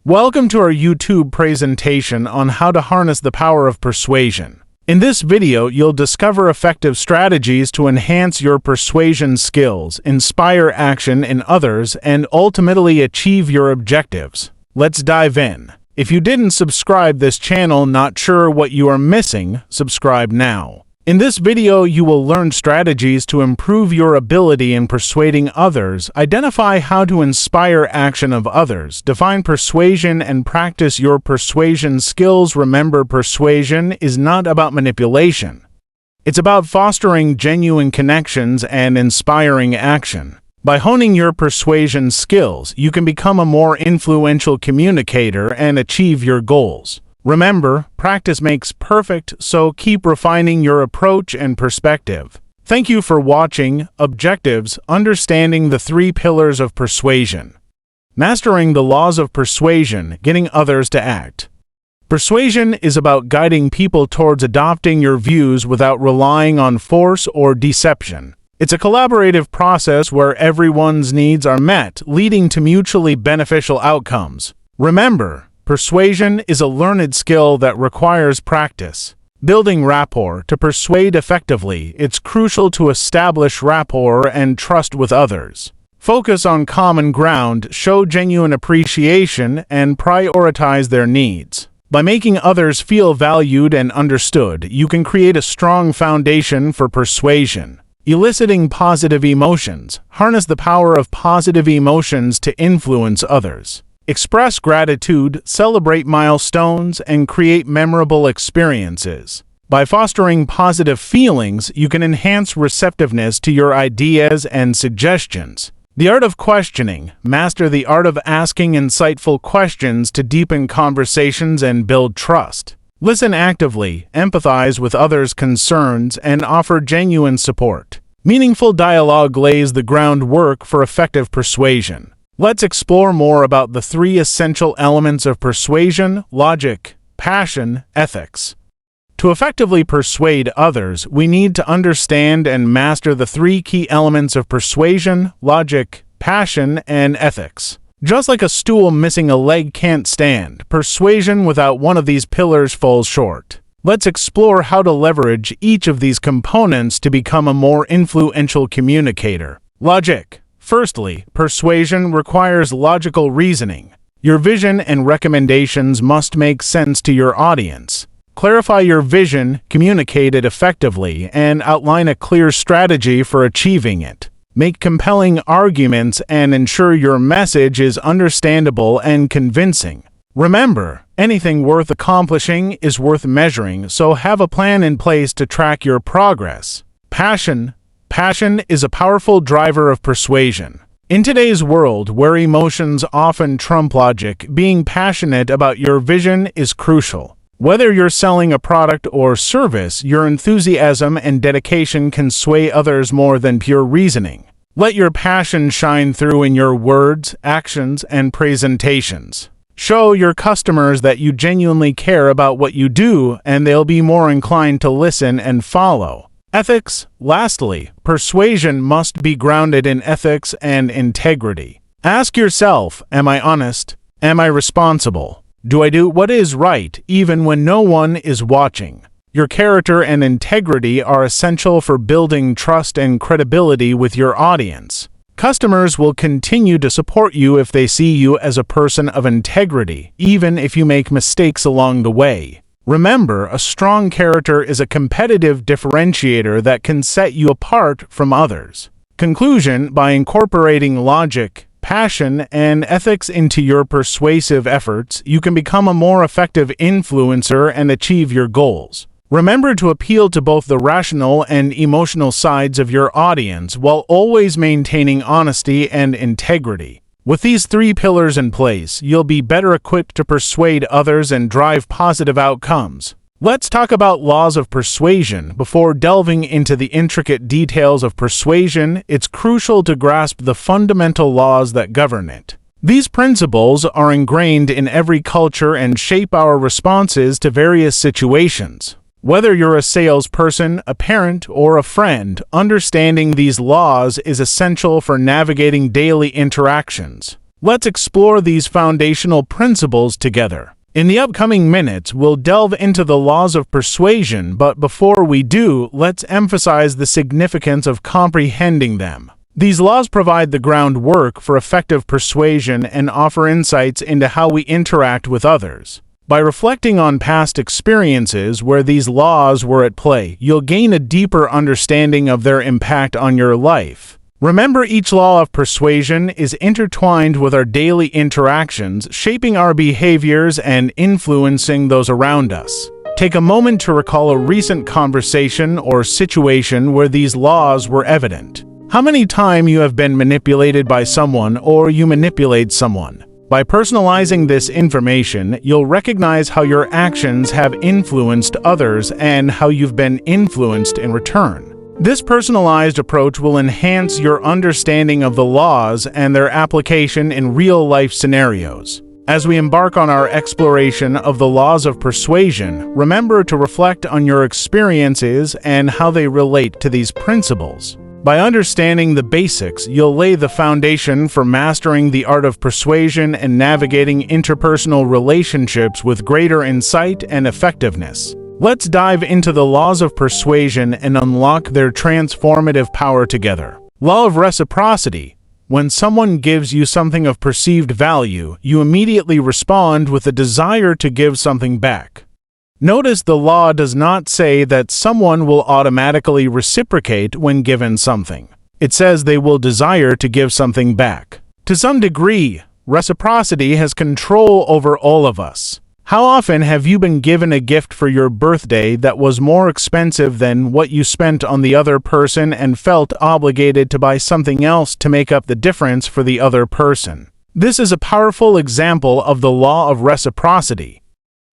Welcome to our YouTube presentation on how to harness the power of persuasion. In this video, you'll discover effective strategies to enhance your persuasion skills, inspire action in others, and ultimately achieve your objectives. Let's dive in. If you didn't subscribe this channel, not sure what you are missing, subscribe now. In this video, you will learn strategies to improve your ability in persuading others, identify how to inspire action of others, define persuasion, and practice your persuasion skills. Remember, persuasion is not about manipulation. It's about fostering genuine connections and inspiring action. By honing your persuasion skills, you can become a more influential communicator and achieve your goals. Remember, practice makes perfect, so keep refining your approach and perspective. Thank you for watching. Objectives: understanding the 3 pillars of persuasion. Mastering the laws of persuasion, getting others to act. Persuasion is about guiding people towards adopting your views without relying on force or deception. It's a collaborative process where everyone's needs are met, leading to mutually beneficial outcomes. Remember, persuasion is a learned skill that requires practice. Building rapport. To persuade effectively, it's crucial to establish rapport and trust with others. Focus on common ground, show genuine appreciation, and prioritize their needs. By making others feel valued and understood, you can create a strong foundation for persuasion. Eliciting positive emotions. Harness the power of positive emotions to influence others. Express gratitude, celebrate milestones, and create memorable experiences. By fostering positive feelings, you can enhance receptiveness to your ideas and suggestions. The art of questioning. Master the art of asking insightful questions to deepen conversations and build trust. Listen actively, empathize with others' concerns, and offer genuine support. Meaningful dialogue lays the groundwork for effective persuasion. Let's explore more about the 3 essential elements of persuasion: logic, passion, ethics. To effectively persuade others, we need to understand and master the 3 key elements of persuasion: logic, passion, and ethics. Just like a stool missing a leg can't stand, persuasion without one of these pillars falls short. Let's explore how to leverage each of these components to become a more influential communicator. Logic. Firstly, persuasion requires logical reasoning. Your vision and recommendations must make sense to your audience. Clarify your vision, communicate it effectively, and outline a clear strategy for achieving it. Make compelling arguments and ensure your message is understandable and convincing. Remember, anything worth accomplishing is worth measuring, so have a plan in place to track your progress. Passion. Passion is a powerful driver of persuasion. In today's world, where emotions often trump logic, being passionate about your vision is crucial. Whether you're selling a product or service, your enthusiasm and dedication can sway others more than pure reasoning. Let your passion shine through in your words, actions, and presentations. Show your customers that you genuinely care about what you do, and they'll be more inclined to listen and follow. Ethics. Lastly, persuasion must be grounded in ethics and integrity. Ask yourself, am I honest? Am I responsible? Do I do what is right even when no one is watching? Your character and integrity are essential for building trust and credibility with your audience. Customers will continue to support you if they see you as a person of integrity, even if you make mistakes along the way. Remember, a strong character is a competitive differentiator that can set you apart from others. Conclusion: by incorporating logic, passion, and ethics into your persuasive efforts, you can become a more effective influencer and achieve your goals. Remember to appeal to both the rational and emotional sides of your audience while always maintaining honesty and integrity. With these 3 pillars in place, you'll be better equipped to persuade others and drive positive outcomes. Let's talk about laws of persuasion. Before delving into the intricate details of persuasion, it's crucial to grasp the fundamental laws that govern it. These principles are ingrained in every culture and shape our responses to various situations. Whether you're a salesperson, a parent, or a friend, understanding these laws is essential for navigating daily interactions. Let's explore these foundational principles together. In the upcoming minutes, we'll delve into the laws of persuasion, but before we do, let's emphasize the significance of comprehending them. These laws provide the groundwork for effective persuasion and offer insights into how we interact with others. By reflecting on past experiences where these laws were at play, you'll gain a deeper understanding of their impact on your life. Remember, each law of persuasion is intertwined with our daily interactions, shaping our behaviors and influencing those around us. Take a moment to recall a recent conversation or situation where these laws were evident. How many times you have been manipulated by someone or you manipulate someone? By personalizing this information, you'll recognize how your actions have influenced others and how you've been influenced in return. This personalized approach will enhance your understanding of the laws and their application in real-life scenarios. As we embark on our exploration of the laws of persuasion, remember to reflect on your experiences and how they relate to these principles. By understanding the basics, you'll lay the foundation for mastering the art of persuasion and navigating interpersonal relationships with greater insight and effectiveness. Let's dive into the laws of persuasion and unlock their transformative power together. Law of reciprocity. When someone gives you something of perceived value, you immediately respond with a desire to give something back. Notice the law does not say that someone will automatically reciprocate when given something. It says they will desire to give something back. To some degree, reciprocity has control over all of us. How often have you been given a gift for your birthday that was more expensive than what you spent on the other person and felt obligated to buy something else to make up the difference for the other person? This is a powerful example of the law of reciprocity.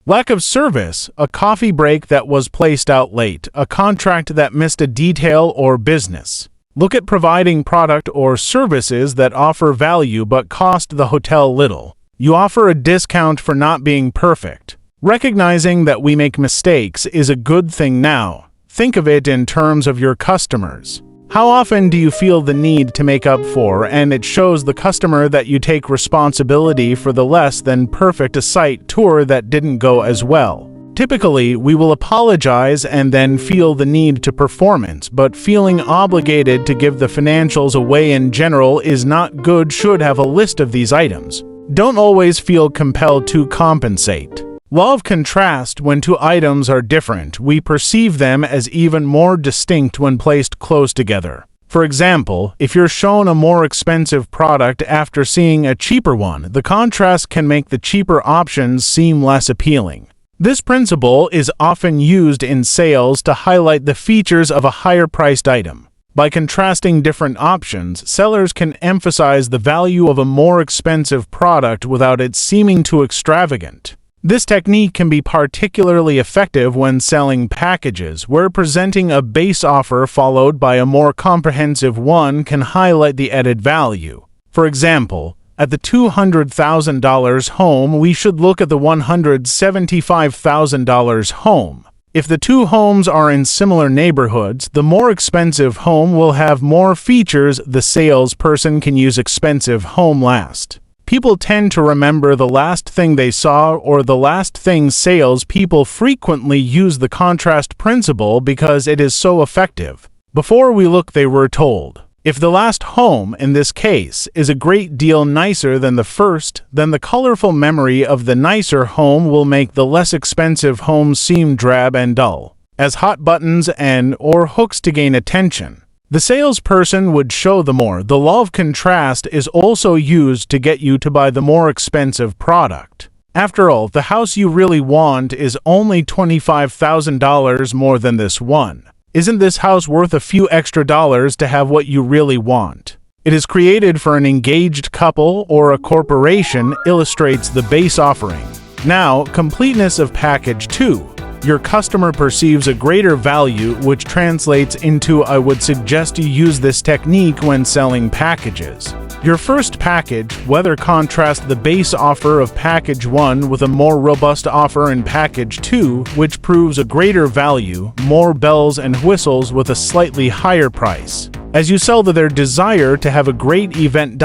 Lack of service, a coffee break that was placed out late, a contract that missed a detail or business. Look at providing product or services that offer value but cost the hotel little. You offer a discount for not being perfect. Recognizing that we make mistakes is a good thing now. Think of it in terms of your customers. How often do you feel the need to make up for, and it shows the customer that you take responsibility for the less than perfect a site tour that didn't go as well? Typically, we will apologize and then feel the need to performance, but feeling obligated to give the financials away in general is not good. Should have a list of these items. Don't always feel compelled to compensate. Law of contrast. When two items are different, we perceive them as even more distinct when placed close together. For example, if you're shown a more expensive product after seeing a cheaper one, the contrast can make the cheaper options seem less appealing. This principle is often used in sales to highlight the features of a higher-priced item. By contrasting different options, sellers can emphasize the value of a more expensive product without it seeming too extravagant. This technique can be particularly effective when selling packages, where presenting a base offer followed by a more comprehensive one can highlight the added value. For example, at the $200,000 home, we should look at the $175,000 home. If the two homes are in similar neighborhoods, the more expensive home will have more features. The salesperson can use expensive home last. People tend to remember the last thing they saw or the last thing. Salespeople frequently use the contrast principle because it is so effective. Before we look, they were told. If the last home, in this case, is a great deal nicer than the first, then the colorful memory of the nicer home will make the less expensive home seem drab and dull, as hot buttons and/or hooks to gain attention. The salesperson would show the more. The law of contrast is also used to get you to buy the more expensive product. After all, the house you really want is only $25,000 more than this one. Isn't this house worth a few extra dollars to have what you really want? It is created for an engaged couple or a corporation, illustrates the base offering. Now, completeness of package 2. Your customer perceives a greater value, which translates into I would suggest you use this technique when selling packages. Your first package, whether contrast the base offer of package 1 with a more robust offer in package 2, which proves a greater value, more bells and whistles with a slightly higher price. as you sell to their desire to have a great event.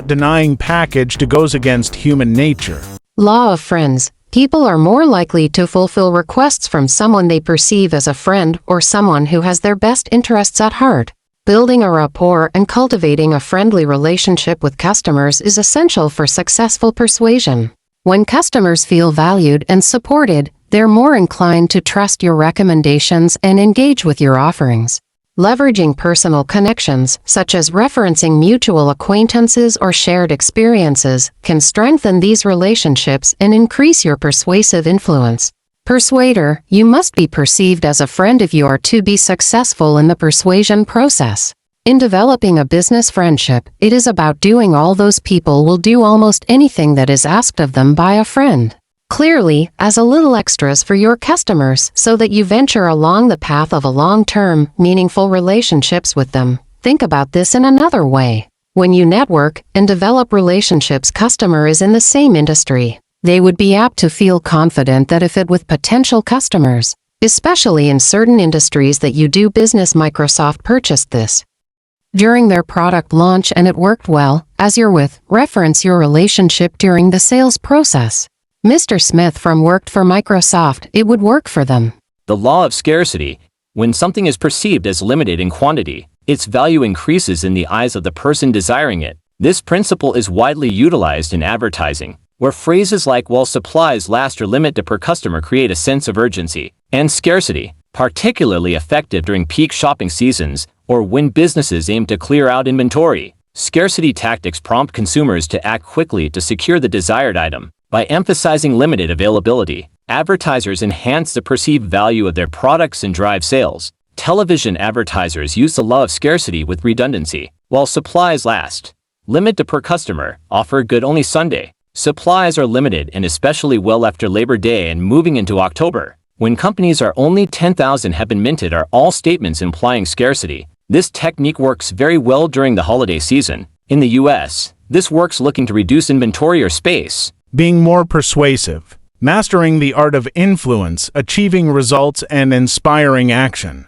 Denying package to goes against human nature. Law of friends. People are more likely to fulfill requests from someone they perceive as a friend or someone who has their best interests at heart. Building a rapport and cultivating a friendly relationship with customers is essential for successful persuasion. When customers feel valued and supported, they're more inclined to trust your recommendations and engage with your offerings. Leveraging personal connections, such as referencing mutual acquaintances or shared experiences, can strengthen these relationships and increase your persuasive influence. Persuader, you must be perceived as a friend if you are to be successful in the persuasion process. In developing a business friendship, it is about doing all those people will do almost anything that is asked of them by a friend. Clearly, as a little extras for your customers so that you venture along the path of a long-term, meaningful relationships with them. Think about this in another way. When you network and develop relationships, customer is in the same industry. They would be apt to feel confident that if it with potential customers, especially in certain industries that you do business. Microsoft purchased this during their product launch and it worked well. As you're with, reference your relationship during the sales process. Mr. Smith from worked for Microsoft, it would work for them. The law of scarcity. When something is perceived as limited in quantity, its value increases in the eyes of the person desiring it. This principle is widely utilized in advertising, where phrases like "while supplies last" or "limit to per customer" create a sense of urgency and scarcity, particularly effective during peak shopping seasons or when businesses aim to clear out inventory. Scarcity tactics prompt consumers to act quickly to secure the desired item. By emphasizing limited availability, advertisers enhance the perceived value of their products and drive sales. Television advertisers use the law of scarcity with redundancy. While supplies last, limit to per customer, offer good only Sunday. Supplies are limited and especially well after Labor Day and moving into October. When companies are only 10,000 have been minted are all statements implying scarcity. This technique works very well during the holiday season. In the US, this works looking to reduce inventory or space. Being more persuasive. Mastering the art of influence, achieving results, and inspiring action.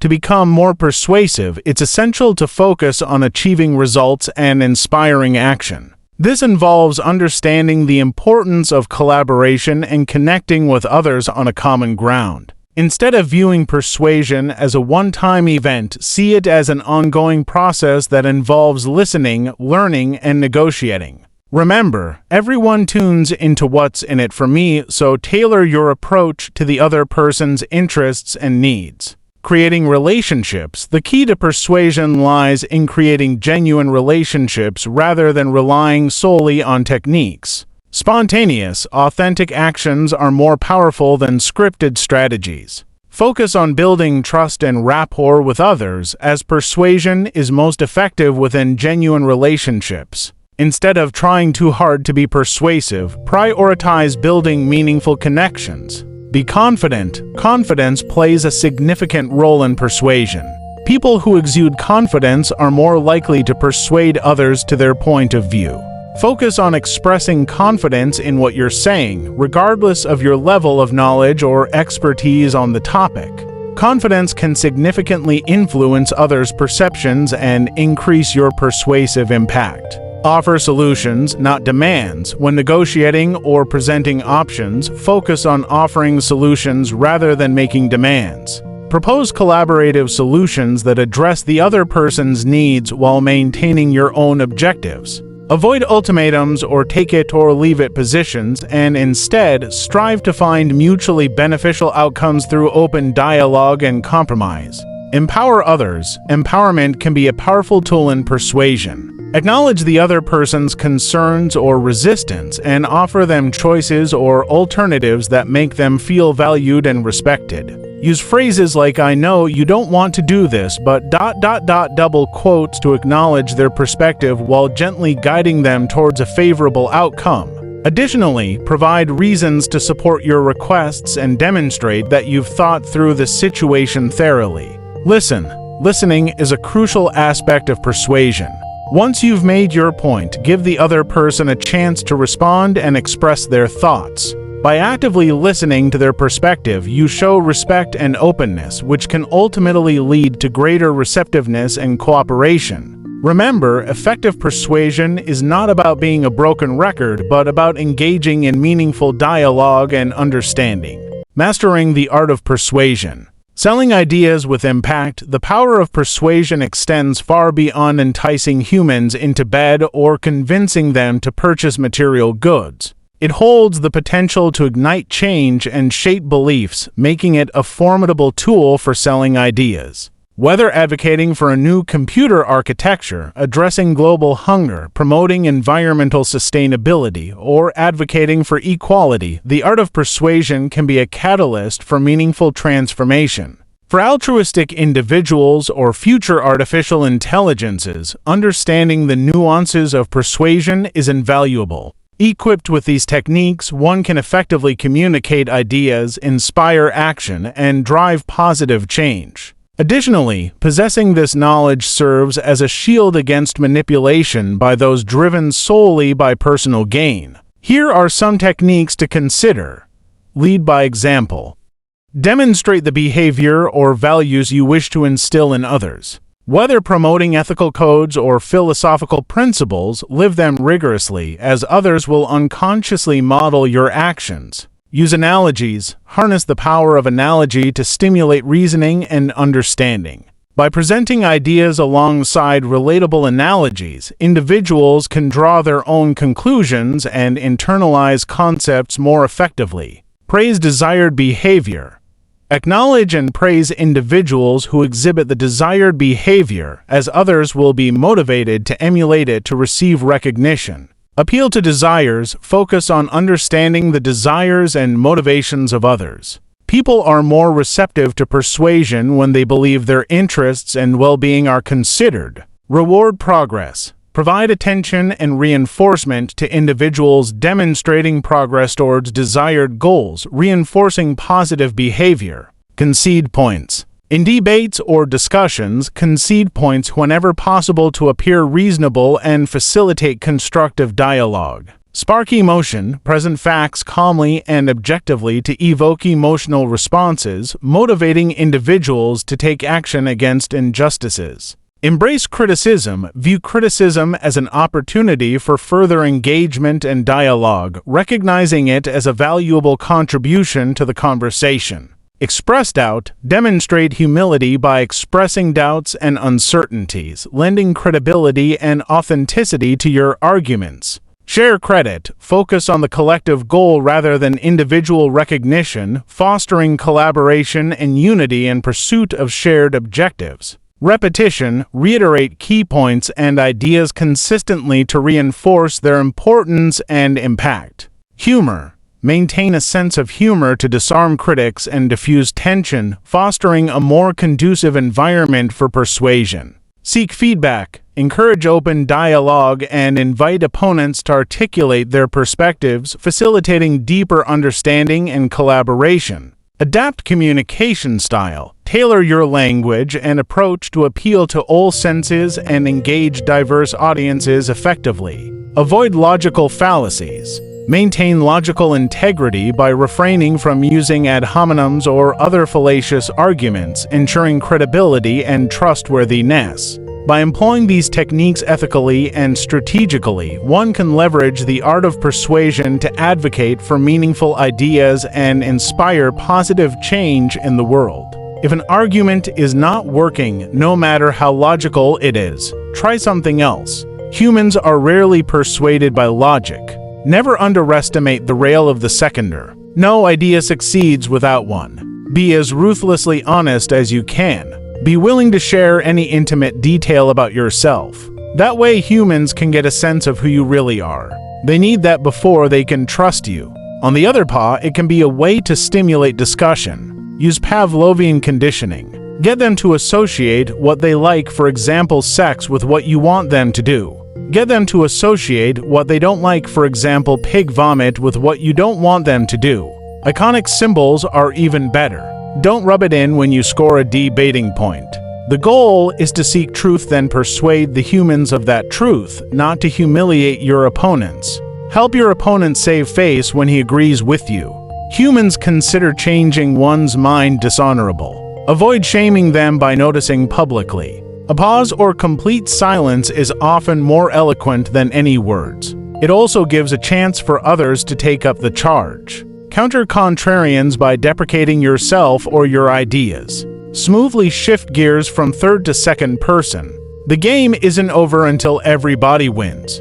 To become more persuasive, it's essential to focus on achieving results and inspiring action. This involves understanding the importance of collaboration and connecting with others on a common ground. Instead of viewing persuasion as a one-time event, see it as an ongoing process that involves listening, learning, and negotiating. Remember, everyone tunes into what's in it for me, so tailor your approach to the other person's interests and needs. Creating relationships. The key to persuasion lies in creating genuine relationships rather than relying solely on techniques. Spontaneous, authentic actions are more powerful than scripted strategies. Focus on building trust and rapport with others, as persuasion is most effective within genuine relationships. Instead of trying too hard to be persuasive, prioritize building meaningful connections. Be confident. Confidence plays a significant role in persuasion. People who exude confidence are more likely to persuade others to their point of view. Focus on expressing confidence in what you're saying, regardless of your level of knowledge or expertise on the topic. Confidence can significantly influence others' perceptions and increase your persuasive impact. Offer solutions, not demands. When negotiating or presenting options, focus on offering solutions rather than making demands. Propose collaborative solutions that address the other person's needs while maintaining your own objectives. Avoid ultimatums or take-it-or-leave-it positions and instead strive to find mutually beneficial outcomes through open dialogue and compromise. Empower others. Empowerment can be a powerful tool in persuasion. Acknowledge the other person's concerns or resistance and offer them choices or alternatives that make them feel valued and respected. Use phrases like "I know you don't want to do this, but..." double quotes to acknowledge their perspective while gently guiding them towards a favorable outcome. Additionally, provide reasons to support your requests and demonstrate that you've thought through the situation thoroughly. Listen. Listening is a crucial aspect of persuasion. Once you've made your point, give the other person a chance to respond and express their thoughts. By actively listening to their perspective, you show respect and openness, which can ultimately lead to greater receptiveness and cooperation. Remember, effective persuasion is not about being a broken record, but about engaging in meaningful dialogue and understanding. Mastering the art of persuasion. Selling ideas with impact, the power of persuasion extends far beyond enticing humans into bed or convincing them to purchase material goods. It holds the potential to ignite change and shape beliefs, making it a formidable tool for selling ideas. Whether advocating for a new computer architecture, addressing global hunger, promoting environmental sustainability, or advocating for equality, the art of persuasion can be a catalyst for meaningful transformation. For altruistic individuals or future artificial intelligences, understanding the nuances of persuasion is invaluable. Equipped with these techniques, one can effectively communicate ideas, inspire action, and drive positive change. Additionally, possessing this knowledge serves as a shield against manipulation by those driven solely by personal gain. Here are some techniques to consider. Lead by example. Demonstrate the behavior or values you wish to instill in others. Whether promoting ethical codes or philosophical principles, live them rigorously, as others will unconsciously model your actions. Use analogies. Harness the power of analogy to stimulate reasoning and understanding. By presenting ideas alongside relatable analogies, individuals can draw their own conclusions and internalize concepts more effectively. Praise desired behavior. Acknowledge and praise individuals who exhibit the desired behavior, as others will be motivated to emulate it to receive recognition. Appeal to desires. Focus on understanding the desires and motivations of others. People are more receptive to persuasion when they believe their interests and well-being are considered. Reward progress. Provide attention and reinforcement to individuals demonstrating progress towards desired goals, reinforcing positive behavior. Concede points. In debates or discussions, concede points whenever possible to appear reasonable and facilitate constructive dialogue. Spark emotion. Present facts calmly and objectively to evoke emotional responses, motivating individuals to take action against injustices. Embrace criticism. View criticism as an opportunity for further engagement and dialogue, recognizing it as a valuable contribution to the conversation. Express doubt. Demonstrate humility by expressing doubts and uncertainties, lending credibility and authenticity to your arguments. Share credit. Focus on the collective goal rather than individual recognition, fostering collaboration and unity in pursuit of shared objectives. Repetition. Reiterate key points and ideas consistently to reinforce their importance and impact. Humor. Maintain a sense of humor to disarm critics and diffuse tension, fostering a more conducive environment for persuasion. Seek feedback. Encourage open dialogue and invite opponents to articulate their perspectives, facilitating deeper understanding and collaboration. Adapt communication style. Tailor your language and approach to appeal to all senses and engage diverse audiences effectively. Avoid logical fallacies. Maintain logical integrity by refraining from using ad hominems or other fallacious arguments, ensuring credibility and trustworthiness. By employing these techniques ethically and strategically, one can leverage the art of persuasion to advocate for meaningful ideas and inspire positive change in the world. If an argument is not working, no matter how logical it is, try something else. Humans are rarely persuaded by logic. Never underestimate the rail of the seconder. No idea succeeds without one. Be as ruthlessly honest as you can. Be willing to share any intimate detail about yourself. That way humans can get a sense of who you really are. They need that before they can trust you. On the other paw, it can be a way to stimulate discussion. Use Pavlovian conditioning. Get them to associate what they like, for example sex, with what you want them to do. Get them to associate what they don't like, for example pig vomit, with what you don't want them to do. Iconic symbols are even better. Don't rub it in when you score a debating point. The goal is to seek truth, then persuade the humans of that truth, not to humiliate your opponents. Help your opponent save face when he agrees with you. Humans consider changing one's mind dishonorable. Avoid shaming them by noticing publicly. A pause or complete silence is often more eloquent than any words. It also gives a chance for others to take up the charge. Counter contrarians by deprecating yourself or your ideas. Smoothly shift gears from third to second person. The game isn't over until everybody wins.